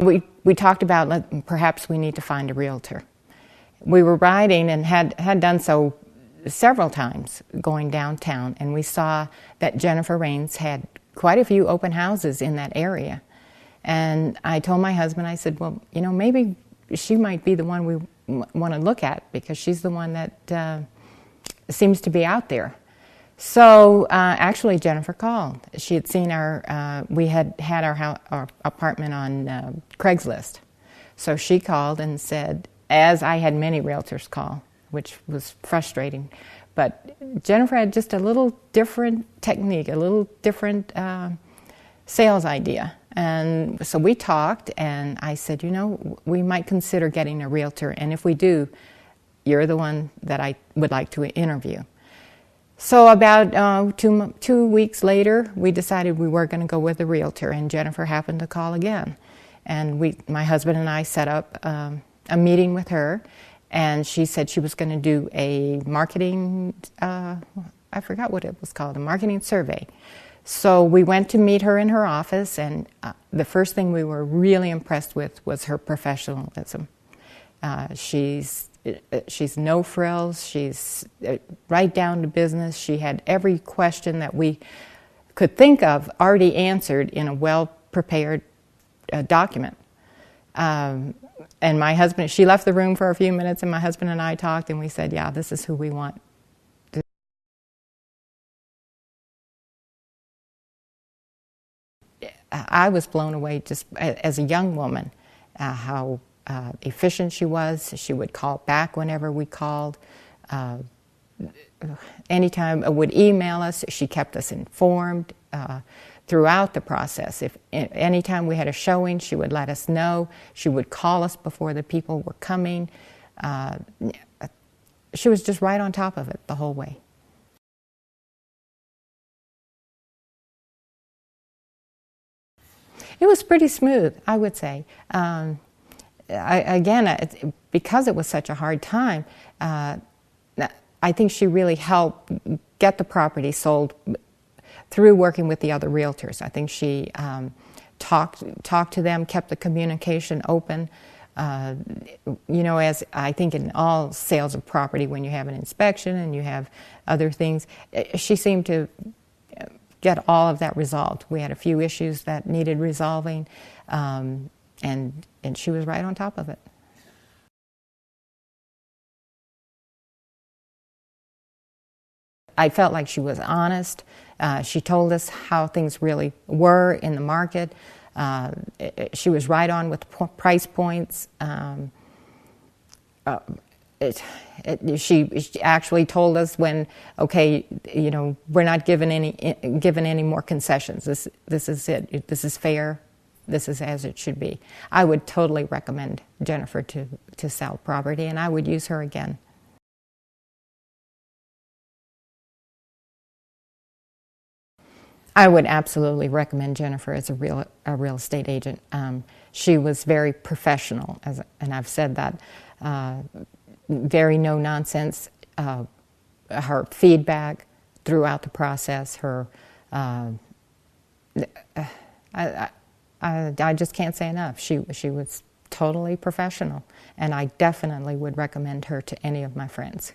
we talked about perhaps we need to find a realtor. We were riding and had done so several times going downtown, and we saw that Jennifer Raines had quite a few open houses in that area. And I told my husband, I said, well, you know, maybe she might be the one we want to look at, because she's the one that seems to be out there. So actually Jennifer called. She had seen we had our apartment on Craigslist. So she called and said, as I had many realtors call, which was frustrating, but Jennifer had just a little different technique, a little different sales idea. And so we talked, and I said, you know, we might consider getting a realtor, and if we do, you're the one that I would like to interview. So about 2 weeks later, we decided we were going to go with a realtor, and Jennifer happened to call again. And my husband and I set up a meeting with her, and she said she was going to do a marketing, I forgot what it was called, a marketing survey. So we went to meet her in her office, and the first thing we were really impressed with was her professionalism. She's no frills. She's right down to business. She had every question that we could think of already answered in a well-prepared document. And my husband, she left the room for a few minutes, and my husband and I talked, and we said, yeah, this is who we want. I was blown away just as a young woman, how efficient she was. She would call back whenever we called. Anytime would email us. She kept us informed throughout the process. If anytime we had a showing, she would let us know. She would call us before the people were coming. She was just right on top of it the whole way. It was pretty smooth, I would say. Because it was such a hard time, I think she really helped get the property sold through working with the other realtors. I think she talked to them, kept the communication open. You know, as I think in all sales of property, when you have an inspection and you have other things, she seemed to get all of that resolved. We had a few issues that needed resolving, and she was right on top of it. I felt like she was honest. She told us how things really were in the market. She was right on with price points. She actually told us when, okay, you know, we're not given any more concessions. This is it. This is fair. This is as it should be. I would totally recommend Jennifer to sell property, and I would use her again. I would absolutely recommend Jennifer as a real estate agent. She was very professional, and I've said that. Very no nonsense. Her feedback throughout the process. I just can't say enough. She was totally professional, and I definitely would recommend her to any of my friends.